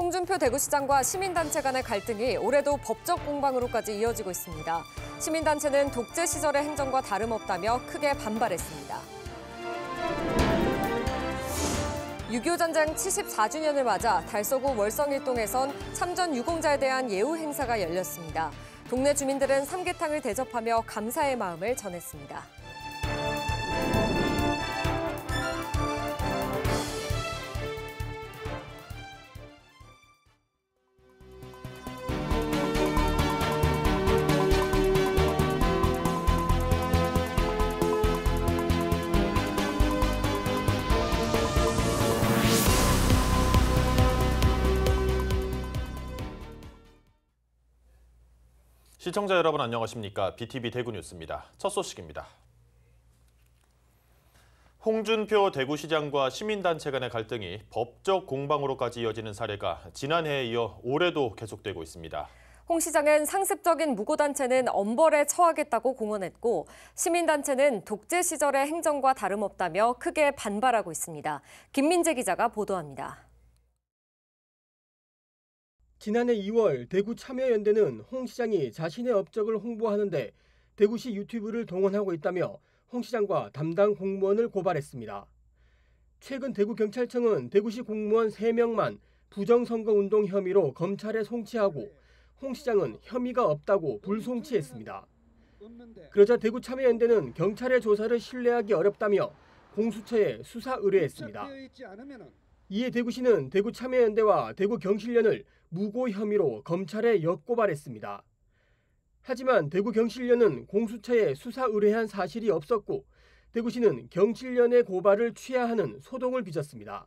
홍준표 대구시장과 시민단체 간의 갈등이 올해도 법적 공방으로까지 이어지고 있습니다. 시민단체는 독재 시절의 행정과 다름없다며 크게 반발했습니다. 6.25 전쟁 74주년을 맞아 달서구 월성일동에선 참전 유공자에 대한 예우 행사가 열렸습니다. 동네 주민들은 삼계탕을 대접하며 감사의 마음을 전했습니다. 시청자 여러분 안녕하십니까? BTV 대구 뉴스입니다. 첫 소식입니다. 홍준표 대구시장과 시민단체 간의 갈등이 법적 공방으로까지 이어지는 사례가 지난해에 이어 올해도 계속되고 있습니다. 홍 시장은 상습적인 무고단체는 엄벌에 처하겠다고 공언했고 시민단체는 독재 시절의 행정과 다름없다며 크게 반발하고 있습니다. 김민재 기자가 보도합니다. 지난해 2월 대구 참여연대는 홍 시장이 자신의 업적을 홍보하는데 대구시 유튜브를 동원하고 있다며 홍 시장과 담당 공무원을 고발했습니다. 최근 대구경찰청은 대구시 공무원 3명만 부정선거운동 혐의로 검찰에 송치하고 홍 시장은 혐의가 없다고 불송치했습니다. 그러자 대구 참여연대는 경찰의 조사를 신뢰하기 어렵다며 공수처에 수사 의뢰했습니다. 이에 대구시는 대구 참여연대와 대구경실련을 무고 혐의로 검찰에 역고발했습니다. 하지만 대구경실련은 공수처에 수사 의뢰한 사실이 없었고 대구시는 경실련의 고발을 취하하는 소동을 빚었습니다.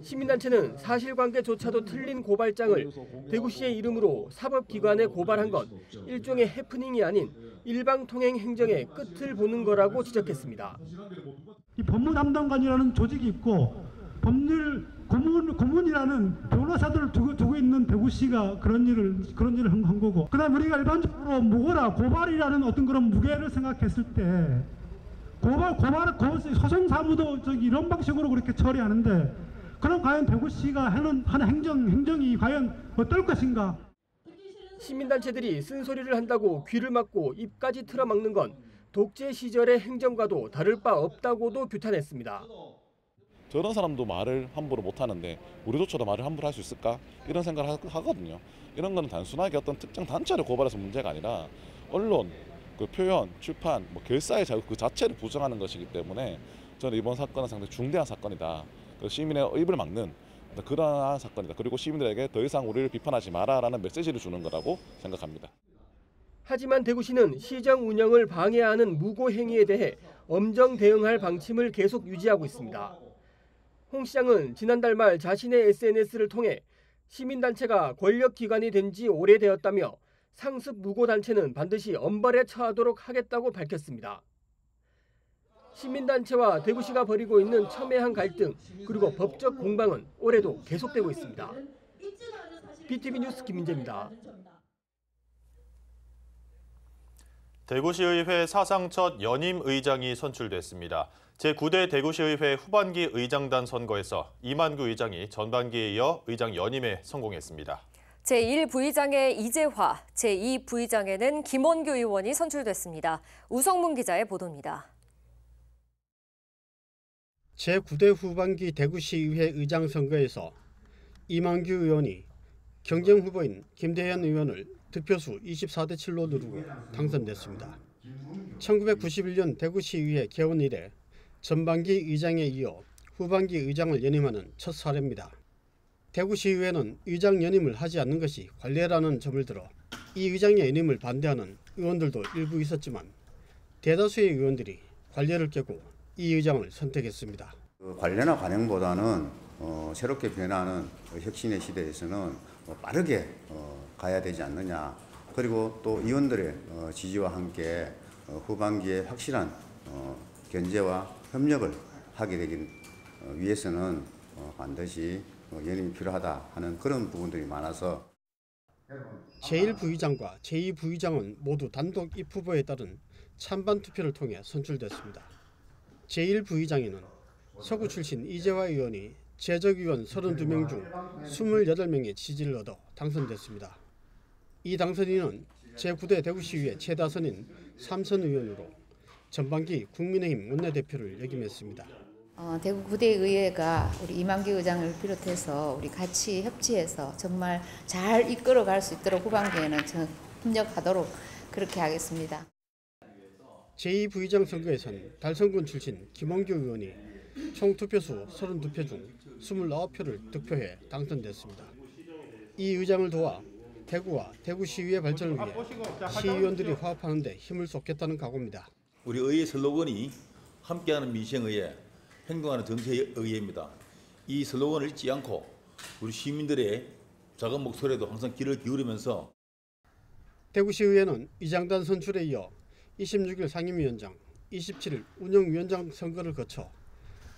시민단체는 사실관계조차도 틀린 고발장을 대구시의 이름으로 사법기관에 고발한 건 일종의 해프닝이 아닌 일방통행 행정의 끝을 보는 거라고 지적했습니다. 이 법무담당관이라는 조직이 있고 법률 고문이라는 변호사들을 두고 있는 대구시가 그런 일을 한 거고, 그다음 우리가 일반적으로 무고라 고발이라는 어떤 그런 무게를 생각했을 때 소송 사무도 이런 방식으로 그렇게 처리하는데 그럼 과연 대구시가 하는 행정이 과연 어떨 것인가? 시민단체들이 쓴소리를 한다고 귀를 막고 입까지 틀어막는 건 독재 시절의 행정과도 다를 바 없다고도 규탄했습니다. 저런 사람도 말을 함부로 못하는데 우리조차도 말을 함부로 할 수 있을까? 이런 생각을 하거든요. 이런 거는 단순하게 어떤 특정 단체를 고발해서 문제가 아니라 언론, 그 표현, 출판, 결사의 자유 그 자체를 부정하는 것이기 때문에 저는 이번 사건은 상당히 중대한 사건이다. 시민의 입을 막는 그러한 사건이다. 그리고 시민들에게 더 이상 우리를 비판하지 마라라는 메시지를 주는 거라고 생각합니다. 하지만 대구시는 시정 운영을 방해하는 무고 행위에 대해 엄정 대응할 방침을 계속 유지하고 있습니다. 홍 시장은 지난달 말 자신의 SNS를 통해 시민단체가 권력기관이 된 지 오래되었다며 상습 무고단체는 반드시 엄벌에 처하도록 하겠다고 밝혔습니다. 시민단체와 대구시가 벌이고 있는 첨예한 갈등 그리고 법적 공방은 올해도 계속되고 있습니다. BTV 뉴스 김민재입니다. 대구시의회 사상 첫 연임 의장이 선출됐습니다. 제9대 대구시의회 후반기 의장단 선거에서 이만규 의장이 전반기에 이어 의장 연임에 성공했습니다. 제1부의장에 이재화, 제2부의장에는 김원규 의원이 선출됐습니다. 우성문 기자의 보도입니다. 제9대 후반기 대구시의회 의장 선거에서 이만규 의원이 경쟁 후보인 김대현 의원을 득표수 24대 7로 누르고 당선됐습니다. 1991년 대구시의회 개원 이래 전반기 의장에 이어 후반기 의장을 연임하는 첫 사례입니다. 대구시의회는 의장 연임을 하지 않는 것이 관례라는 점을 들어 이 의장의 연임을 반대하는 의원들도 일부 있었지만 대다수의 의원들이 관례를 깨고 이 의장을 선택했습니다. 관례나 관행보다는 새롭게 변하는 혁신의 시대에서는 빠르게 가야 되지 않느냐. 그리고 또 의원들의 지지와 함께 후반기에 확실한 견제와 협력을 하게 되기 위해서는 반드시 연임이 필요하다 하는 그런 부분들이 많아서 제1부의장과 제2부의장은 모두 단독 입후보에 따른 찬반 투표를 통해 선출됐습니다. 제1부의장에는 서구 출신 이재화 의원이 재적의원 32명 중 28명의 지지를 얻어 당선됐습니다. 이 당선인은 제9대 대구시의회 최다선인 삼선 의원으로 전반기 국민의힘 원내대표를 역임했습니다. 대구 9대 의회가 우리 이만기 의장을 비롯해서 우리 같이 협치해서 정말 잘 이끌어갈 수 있도록 후반기에는 협력하도록 그렇게 하겠습니다. 제2부의장 선거에선 달성군 출신 김원규 의원이 총 투표수 32표 중 29표를 득표해 당선됐습니다. 이 의장을 도와 대구와 대구시의회 발전을 위해 시의원들이 화합하는 데 힘을 쏟겠다는 각오입니다. 우리 의회 슬로건이 함께하는 민생의회, 행동하는 정치의회입니다. 이 슬로건을 잊지 않고 우리 시민들의 작은 목소리에도 항상 귀를 기울이면서 대구시의회는 의장단 선출에 이어 26일 상임위원장, 27일 운영위원장 선거를 거쳐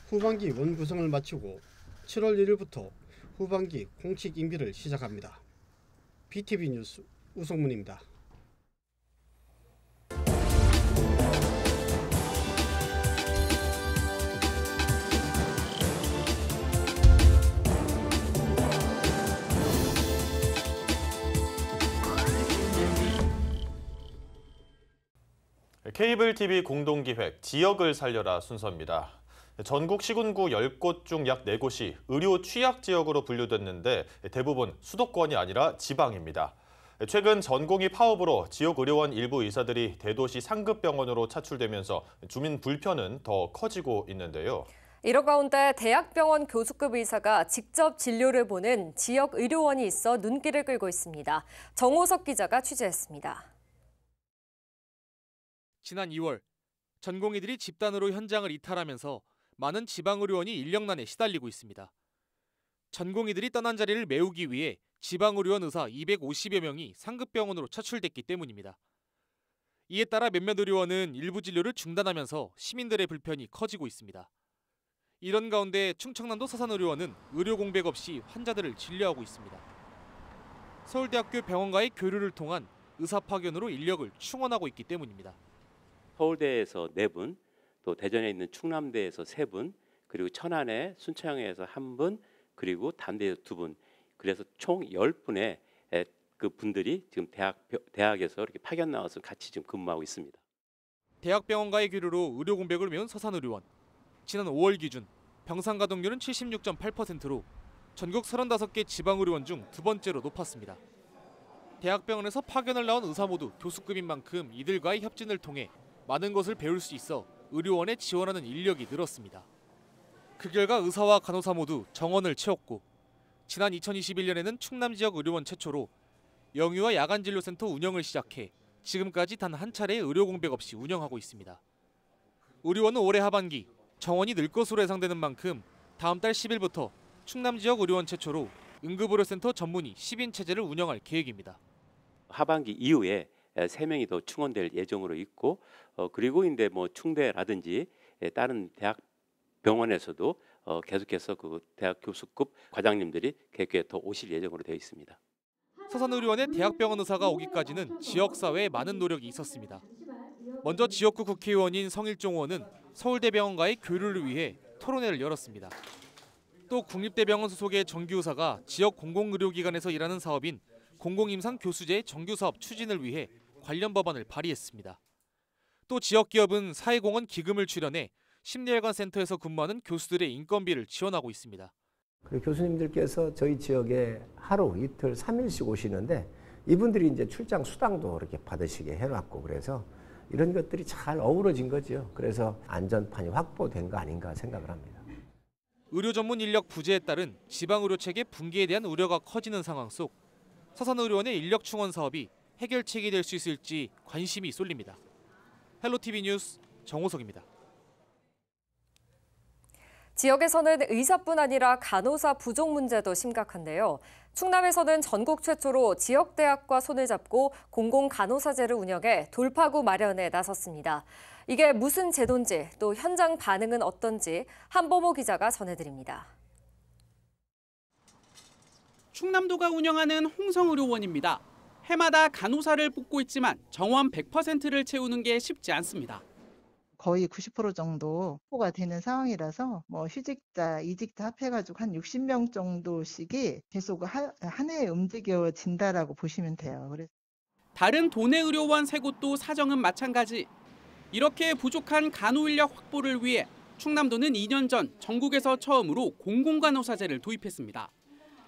후반기 원구성을 마치고 7월 1일부터 후반기 공식 임기를 시작합니다. BTV 뉴스 우성문입니다. 케이블 TV 공동기획 지역을 살려라 순서입니다. 전국 시군구 10곳 중 약 4곳이 의료 취약 지역으로 분류됐는데 대부분 수도권이 아니라 지방입니다. 최근 전공의 파업으로 지역 의료원 일부 의사들이 대도시 상급병원으로 차출되면서 주민 불편은 더 커지고 있는데요. 이런 가운데 대학병원 교수급 의사가 직접 진료를 보는 지역 의료원이 있어 눈길을 끌고 있습니다. 정호석 기자가 취재했습니다. 지난 2월 전공의들이 집단으로 현장을 이탈하면서 많은 지방의료원이 인력난에 시달리고 있습니다. 전공의들이 떠난 자리를 메우기 위해 지방의료원 의사 250여 명이 상급병원으로 차출됐기 때문입니다. 이에 따라 몇몇 의료원은 일부 진료를 중단하면서 시민들의 불편이 커지고 있습니다. 이런 가운데 충청남도 서산의료원은 의료 공백 없이 환자들을 진료하고 있습니다. 서울대학교 병원과의 교류를 통한 의사 파견으로 인력을 충원하고 있기 때문입니다. 서울대에서 4분, 또 대전에 있는 충남대에서 3분, 그리고 천안에 순천에서 1분, 그리고 단대에서 2분. 그래서 총 10분의 그 분들이 지금 대학에서 이렇게 파견 나와서 같이 지금 근무하고 있습니다. 대학병원과의 교류로 의료 공백을 메운 서산의료원. 지난 5월 기준 병상 가동률은 76.8%로 전국 35개 지방의료원 중 2번째로 높았습니다. 대학병원에서 파견을 나온 의사 모두 교수급인 만큼 이들과의 협진을 통해 많은 것을 배울 수 있어 의료원에 지원하는 인력이 늘었습니다. 그 결과 의사와 간호사 모두 정원을 채웠고 지난 2021년에는 충남 지역 의료원 최초로 영유아 야간진료센터 운영을 시작해 지금까지 단 한 차례 의료 공백 없이 운영하고 있습니다. 의료원은 올해 하반기 정원이 늘 것으로 예상되는 만큼 다음 달 10일부터 충남 지역 의료원 최초로 응급의료센터 전문의 10인 체제를 운영할 계획입니다. 하반기 이후에 3명이 더 충원될 예정으로 있고 그리고 이제 뭐 충대라든지 다른 대학 병원에서도 계속해서 그 대학 교수급 과장님들이 계획에 더 오실 예정으로 되어 있습니다. 서산의료원의 대학병원 의사가 오기까지는 지역사회에 많은 노력이 있었습니다. 먼저 지역구 국회의원인 성일종 의원은 서울대병원과의 교류를 위해 토론회를 열었습니다. 또 국립대병원 소속의 정규 의사가 지역 공공의료기관에서 일하는 사업인 공공임상 교수제 정규사업 추진을 위해 관련 법안을 발의했습니다. 또 지역기업은 사회공헌 기금을 출연해 심리혈관 센터에서 근무하는 교수들의 인건비를 지원하고 있습니다. 그리고 교수님들께서 저희 지역에 하루, 이틀, 3일씩 오시는데 이분들이 이제 출장 수당도 이렇게 받으시게 해놨고 그래서 이런 것들이 잘 어우러진 거죠. 그래서 안전판이 확보된 거 아닌가 생각을 합니다. 의료 전문 인력 부재에 따른 지방의료체계 붕괴에 대한 우려가 커지는 상황 속 서산의료원의 인력 충원 사업이 해결책이 될 수 있을지 관심이 쏠립니다. 헬로티비 뉴스 정호석입니다. 지역에서는 의사뿐 아니라 간호사 부족 문제도 심각한데요. 충남에서는 전국 최초로 지역대학과 손을 잡고 공공간호사제를 운영해 돌파구 마련에 나섰습니다. 이게 무슨 제도인지 또 현장 반응은 어떤지 한보모 기자가 전해드립니다. 충남도가 운영하는 홍성의료원입니다. 해마다 간호사를 뽑고 있지만 정원 100%를 채우는 게 쉽지 않습니다. 거의 90% 정도 확보가 되는 상황이라서 뭐 휴직자, 이직자 합해가지고 한 60명 정도씩이 계속 한 해에 움직여진다라고 보시면 돼요. 그래서 다른 도내 의료원 세 곳도 사정은 마찬가지. 이렇게 부족한 간호 인력 확보를 위해 충남도는 2년 전 전국에서 처음으로 공공간호사제를 도입했습니다.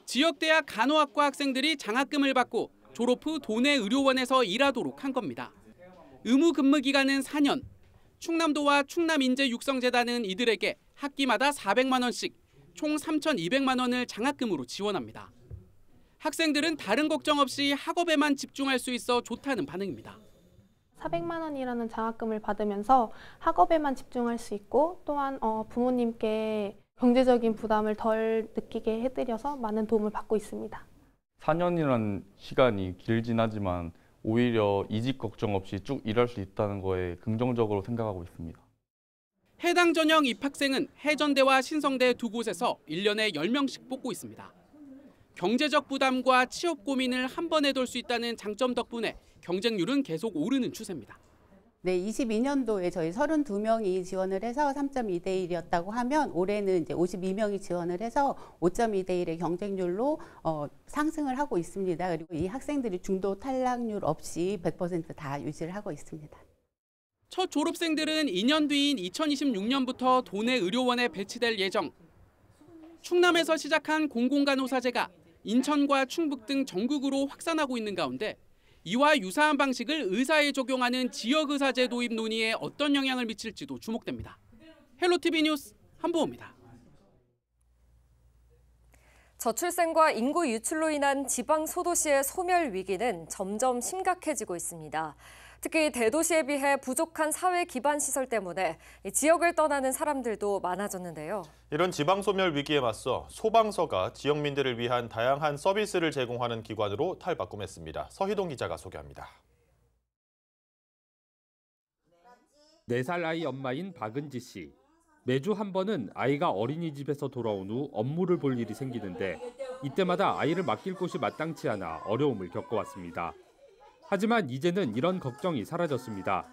지역대학 간호학과 학생들이 장학금을 받고 졸업 후 도내 의료원에서 일하도록 한 겁니다. 의무 근무 기간은 4년. 충남도와 충남인재육성재단은 이들에게 학기마다 400만 원씩 총 3,200만 원을 장학금으로 지원합니다. 학생들은 다른 걱정 없이 학업에만 집중할 수 있어 좋다는 반응입니다. 400만 원이라는 장학금을 받으면서 학업에만 집중할 수 있고 또한 부모님께 경제적인 부담을 덜 느끼게 해드려서 많은 도움을 받고 있습니다. 4년이라는 시간이 길진 하지만 오히려 이직 걱정 없이 쭉 일할 수 있다는 거에 긍정적으로 생각하고 있습니다. 해당 전형 입학생은 해전대와 신성대 두 곳에서 1년에 10명씩 뽑고 있습니다. 경제적 부담과 취업 고민을 한 번에 돌 수 있다는 장점 덕분에 경쟁률은 계속 오르는 추세입니다. 네, 22년도에 저희 32명이 지원을 해서 3.2대 1이었다고 하면 올해는 이제 52명이 지원을 해서 5.2대 1의 경쟁률로 상승을 하고 있습니다. 그리고 이 학생들이 중도 탈락률 없이 100% 다 유지를 하고 있습니다. 첫 졸업생들은 2년 뒤인 2026년부터 도내 의료원에 배치될 예정. 충남에서 시작한 공공간호사제가 인천과 충북 등 전국으로 확산하고 있는 가운데 이와 유사한 방식을 의사에 적용하는 지역의사제 도입 논의에 어떤 영향을 미칠지도 주목됩니다. 헬로티비 뉴스 한보호입니다. 저출생과 인구 유출로 인한 지방 소도시의 소멸 위기는 점점 심각해지고 있습니다. 특히 대도시에 비해 부족한 사회 기반 시설 때문에 지역을 떠나는 사람들도 많아졌는데요. 이런 지방 소멸 위기에 맞서 소방서가 지역민들을 위한 다양한 서비스를 제공하는 기관으로 탈바꿈했습니다. 서희동 기자가 소개합니다. 4살 아이 엄마인 박은지 씨. 매주 한 번은 아이가 어린이집에서 돌아온 후 업무를 볼 일이 생기는데 이때마다 아이를 맡길 곳이 마땅치 않아 어려움을 겪어왔습니다. 하지만 이제는 이런 걱정이 사라졌습니다.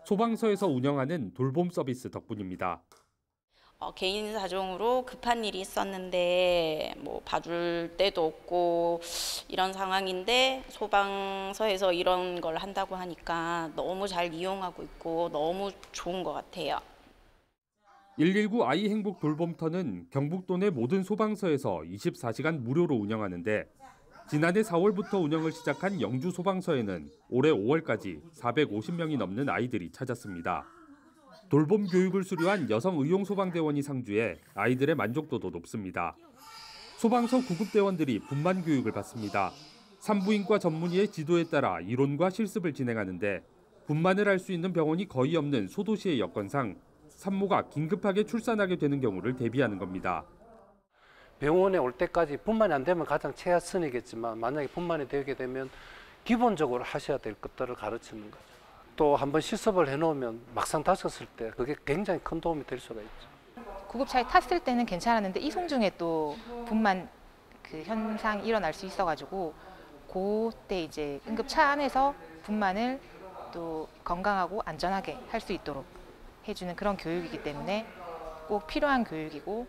소방서에서 운영하는 돌봄 서비스 덕분입니다. 개인 사정으로 급한 일이 있었는데 뭐 봐줄 데도 없고 이런 상황인데 소방서에서 이런 걸 한다고 하니까 너무 잘 이용하고 있고 너무 좋은 것 같아요. 119 아이 행복 돌봄터는 경북도 내 모든 소방서에서 24시간 무료로 운영하는데 지난해 4월부터 운영을 시작한 영주 소방서에는 올해 5월까지 450명이 넘는 아이들이 찾았습니다. 돌봄 교육을 수료한 여성 의용 소방대원이 상주해 아이들의 만족도도 높습니다. 소방서 구급대원들이 분만 교육을 받습니다. 산부인과 전문의의 지도에 따라 이론과 실습을 진행하는데 분만을 할 수 있는 병원이 거의 없는 소도시의 여건상 산모가 긴급하게 출산하게 되는 경우를 대비하는 겁니다. 병원에 올 때까지 분만이 안 되면 가장 최하선이겠지만 만약에 분만이 되게 되면 기본적으로 하셔야 될 것들을 가르치는 거죠. 또 한번 실습을 해놓으면 막상 다쳤을 때 그게 굉장히 큰 도움이 될 수가 있죠. 구급차에 탔을 때는 괜찮았는데 이송 중에 또 분만 그 현상이 일어날 수 있어가지고 그때 이제 응급차 안에서 분만을 또 건강하고 안전하게 할 수 있도록 해주는 그런 교육이기 때문에 꼭 필요한 교육이고.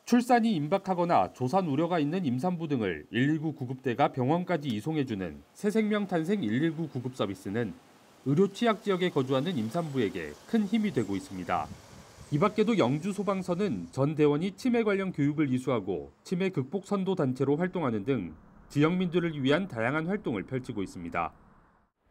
출산이 임박하거나 조산 우려가 있는 임산부 등을 119 구급대가 병원까지 이송해주는 새생명 탄생 119 구급 서비스는 의료 취약 지역에 거주하는 임산부에게 큰 힘이 되고 있습니다. 이 밖에도 영주 소방서는 전 대원이 치매 관련 교육을 이수하고 치매 극복 선도 단체로 활동하는 등 지역민들을 위한 다양한 활동을 펼치고 있습니다.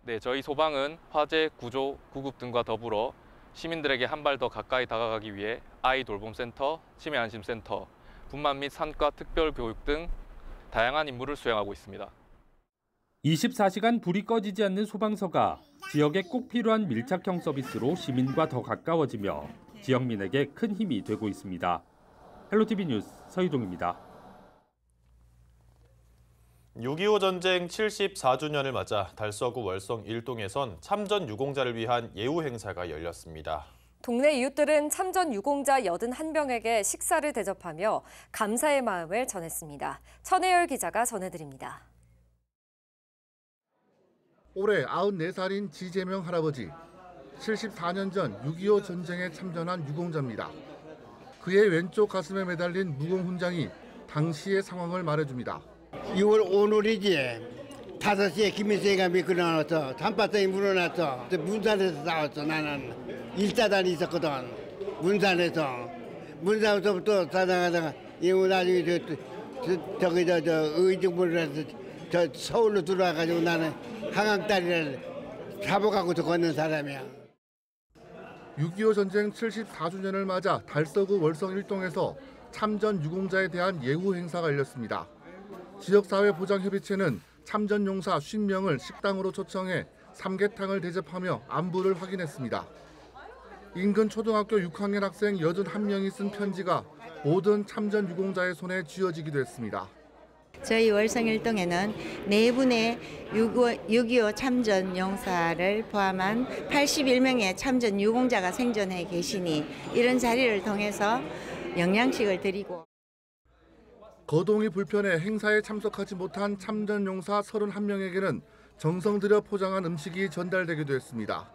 네, 저희 소방은 화재, 구조, 구급 등과 더불어 시민들에게 한 발 더 가까이 다가가기 위해 아이 돌봄센터, 치매 안심센터, 분만 및 산과 특별 교육 등 다양한 임무를 수행하고 있습니다. 24시간 불이 꺼지지 않는 소방서가 지역에 꼭 필요한 밀착형 서비스로 시민과 더 가까워지며 지역민에게 큰 힘이 되고 있습니다. 헬로티비 뉴스 서희동입니다. 6.25 전쟁 74주년을 맞아 달서구 월성 1동에선 참전 유공자를 위한 예우 행사가 열렸습니다. 동네 이웃들은 참전 유공자 81명에게 식사를 대접하며 감사의 마음을 전했습니다. 천혜열 기자가 전해드립니다. 올해 94살인 지재명 할아버지. 74년 전 6.25 전쟁에 참전한 유공자입니다. 그의 왼쪽 가슴에 매달린 무공 훈장이 당시의 상황을 말해줍니다. 6월 오늘이지. 5시에 김일성이가 미끄러나서 잠바닥에 물어놨어. 문산에서 싸웠어. 나는 1사단이 있었거든. 문산에서부터 사당하다가 이거 나중에 의정부를 해서 저 서울로 들어와가지고 나는 한강다리를 잡아가고서 걷는 사람이야. 6.25 전쟁 74주년을 맞아 달서구 월성 1동에서 참전 유공자에 대한 예우 행사가 열렸습니다. 지역사회보장협의체는 참전 용사 50명을 식당으로 초청해 삼계탕을 대접하며 안부를 확인했습니다. 인근 초등학교 6학년 학생 81명이 쓴 편지가 모든 참전 유공자의 손에 쥐어지기도 했습니다. 저희 월성 1동에는 4분의 6.25 참전 용사를 포함한 81명의 참전 유공자가 생존해 계시니 이런 자리를 통해서 영양식을 드리고 거동이 불편해 행사에 참석하지 못한 참전 용사 31명에게는 정성 들여 포장한 음식이 전달되기도 했습니다.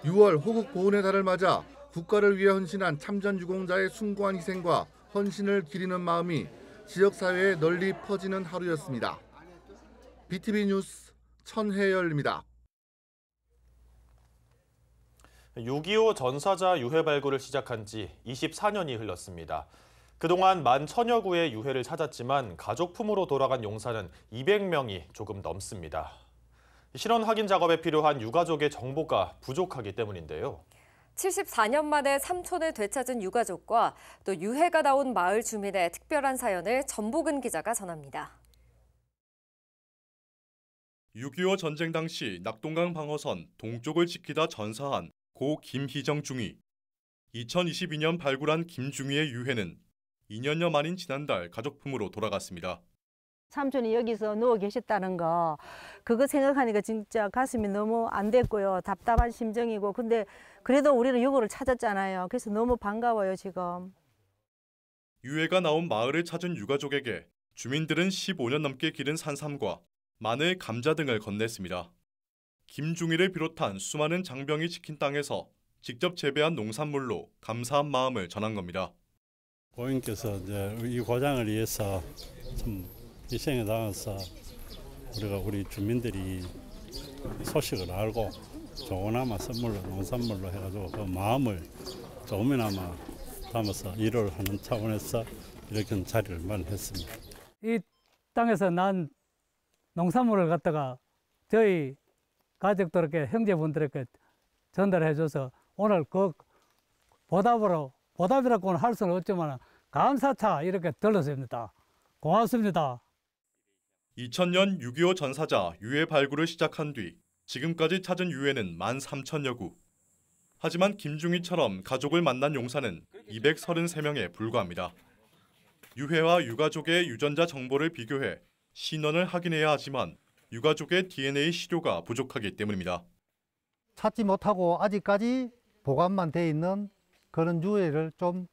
6월 호국 보훈의 달을 맞아 국가를 위해 헌신한 참전 유공자의 숭고한 희생과 헌신을 기리는 마음이 지역사회에 널리 퍼지는 하루였습니다. BTV 뉴스 천혜열입니다. 6.25 전사자 유해 발굴을 시작한 지 24년이 흘렀습니다. 그동안 10,000여 구의 유해를 찾았지만 가족품으로 돌아간 용사는 200명이 조금 넘습니다. 실현 확인 작업에 필요한 유가족의 정보가 부족하기 때문인데요. 74년 만에 삼촌을 되찾은 유가족과 또 유해가 나온 마을 주민의 특별한 사연을 전복은 기자가 전합니다. 6.25 전쟁 당시 낙동강 방어선 동쪽을 지키다 전사한 고 김희정 중위. 2022년 발굴한 김중위의 유해는 2년여 만인 지난달 가족품으로 돌아갔습니다. 삼촌이 여기서 누워 계셨다는 거 그거 생각하니까 진짜 가슴이 너무 안 됐고요. 답답한 심정이고 근데 그래도 우리는 유고를 찾았잖아요. 그래서 너무 반가워요 지금. 유해가 나온 마을을 찾은 유가족에게 주민들은 15년 넘게 기른 산삼과 마늘, 감자 등을 건넸습니다. 김중위를 비롯한 수많은 장병이 지킨 땅에서 직접 재배한 농산물로 감사한 마음을 전한 겁니다. 고인께서 이제 이 고장을 위해서 참 희생에 당해서 우리 주민들이 소식을 알고 조그나마 선물로 농산물로 해가지고 그 마음을 조금이나마 담아서 일을 하는 차원에서 이렇게 자리를 마련했습니다. 이 땅에서 난 농산물을 갖다가 저희 가족들에게 형제분들에게 전달해줘서 오늘 그 보답이라고는 할 수는 없지만 감사차 이렇게 들었습니다. 고맙습니다. 2000년 6.25 전사자 유해 발굴을 시작한 뒤 지금까지 찾은 유해는 13,000여 구. 하지만 김중위처럼 가족을 만난 용사는 233명에 불과합니다. 유해와 유가족의 유전자 정보를 비교해 신원을 확인해야 하지만 유가족의 DNA 시료가 부족하기 때문입니다. 찾지 못하고 아직까지 보관만 돼 있는 그런 유해를 좀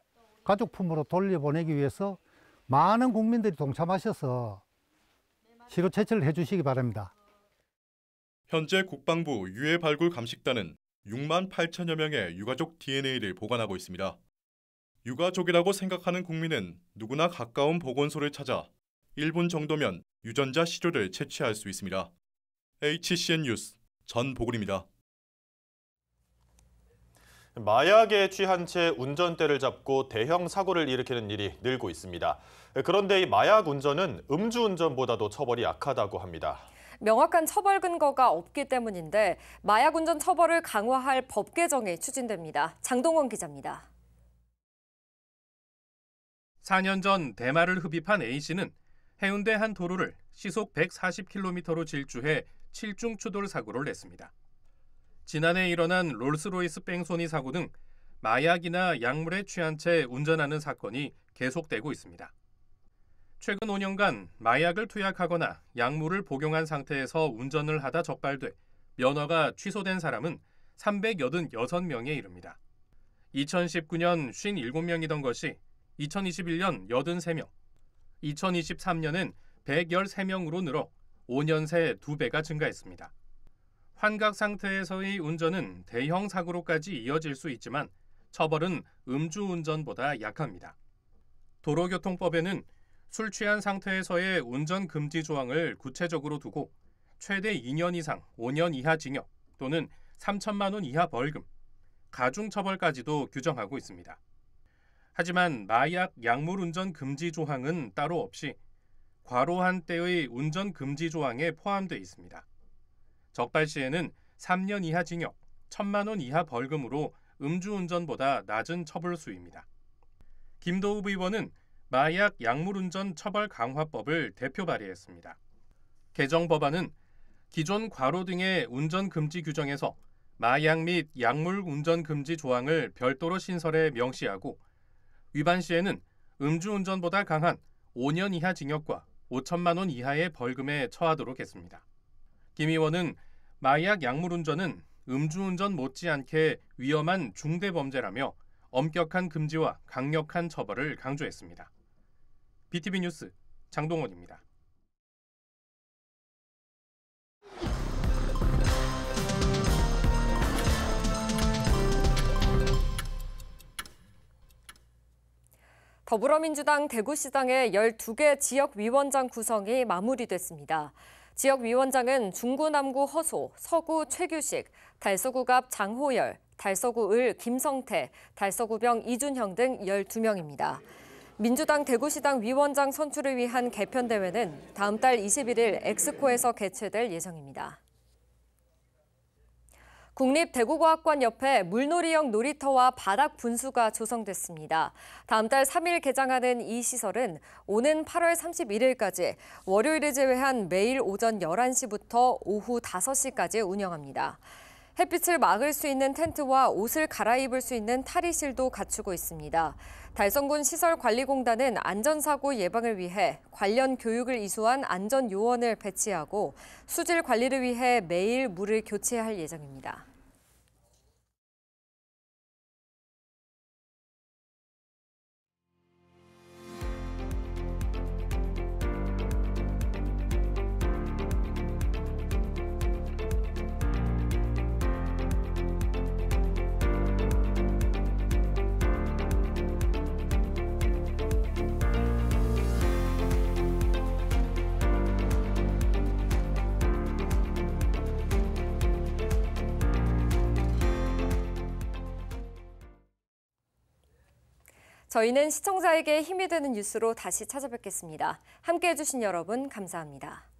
가족품으로 돌려보내기 위해서 많은 국민들이 동참하셔서 시료 채취를 해주시기 바랍니다. 현재 국방부 유해 발굴 감식단은 68,000여 명의 유가족 DNA를 보관하고 있습니다. 유가족이라고 생각하는 국민은 누구나 가까운 보건소를 찾아 1분 정도면 유전자 시료를 채취할 수 있습니다. HCN 뉴스 전보글입니다. 마약에 취한 채 운전대를 잡고 대형 사고를 일으키는 일이 늘고 있습니다. 그런데 이 마약 운전은 음주운전보다도 처벌이 약하다고 합니다. 명확한 처벌 근거가 없기 때문인데 마약 운전 처벌을 강화할 법 개정이 추진됩니다. 장동원 기자입니다. 4년 전 대마를 흡입한 A씨는 해운대 한 도로를 시속 140km로 질주해 7중 추돌 사고를 냈습니다. 지난해 일어난 롤스로이스 뺑소니 사고 등 마약이나 약물에 취한 채 운전하는 사건이 계속되고 있습니다. 최근 5년간 마약을 투약하거나 약물을 복용한 상태에서 운전을 하다 적발돼 면허가 취소된 사람은 386명에 이릅니다. 2019년 57명이던 것이 2021년 83명, 2023년엔 113명으로 늘어 5년 새 2배가 증가했습니다. 환각 상태에서의 운전은 대형 사고로까지 이어질 수 있지만 처벌은 음주운전보다 약합니다. 도로교통법에는 술 취한 상태에서의 운전 금지 조항을 구체적으로 두고 최대 2년 이상 5년 이하 징역 또는 3천만 원 이하 벌금, 가중처벌까지도 규정하고 있습니다. 하지만 마약, 약물 운전 금지 조항은 따로 없이 과로한 때의 운전 금지 조항에 포함되어 있습니다. 적발 시에는 3년 이하 징역, 1천만 원 이하 벌금으로 음주운전보다 낮은 처벌수입니다. 김도읍 의원은 마약, 약물 운전 처벌 강화법을 대표 발의했습니다. 개정 법안은 기존 과로 등의 운전 금지 규정에서 마약 및 약물 운전 금지 조항을 별도로 신설해 명시하고 위반 시에는 음주운전보다 강한 5년 이하 징역과 5천만 원 이하의 벌금에 처하도록 했습니다. 김 의원은 마약, 약물 운전은 음주운전 못지않게 위험한 중대범죄라며 엄격한 금지와 강력한 처벌을 강조했습니다. BTV 뉴스 장동원입니다. 더불어민주당 대구시장의 12개 지역위원장 구성이 마무리됐습니다. 지역위원장은 중구 남구 허소, 서구 최규식, 달서구갑 장호열, 달서구 을 김성태, 달서구병 이준형 등 12명입니다. 민주당 대구시당 위원장 선출을 위한 개편대회는 다음 달 21일 엑스코에서 개최될 예정입니다. 국립대구과학관 옆에 물놀이형 놀이터와 바닥 분수가 조성됐습니다. 다음 달 3일 개장하는 이 시설은 오는 8월 31일까지 월요일을 제외한 매일 오전 11시부터 오후 5시까지 운영합니다. 햇빛을 막을 수 있는 텐트와 옷을 갈아입을 수 있는 탈의실도 갖추고 있습니다. 달성군 시설관리공단은 안전사고 예방을 위해 관련 교육을 이수한 안전요원을 배치하고 수질 관리를 위해 매일 물을 교체할 예정입니다. 저희는 시청자에게 힘이 되는 뉴스로 다시 찾아뵙겠습니다. 함께해 주신 여러분 감사합니다.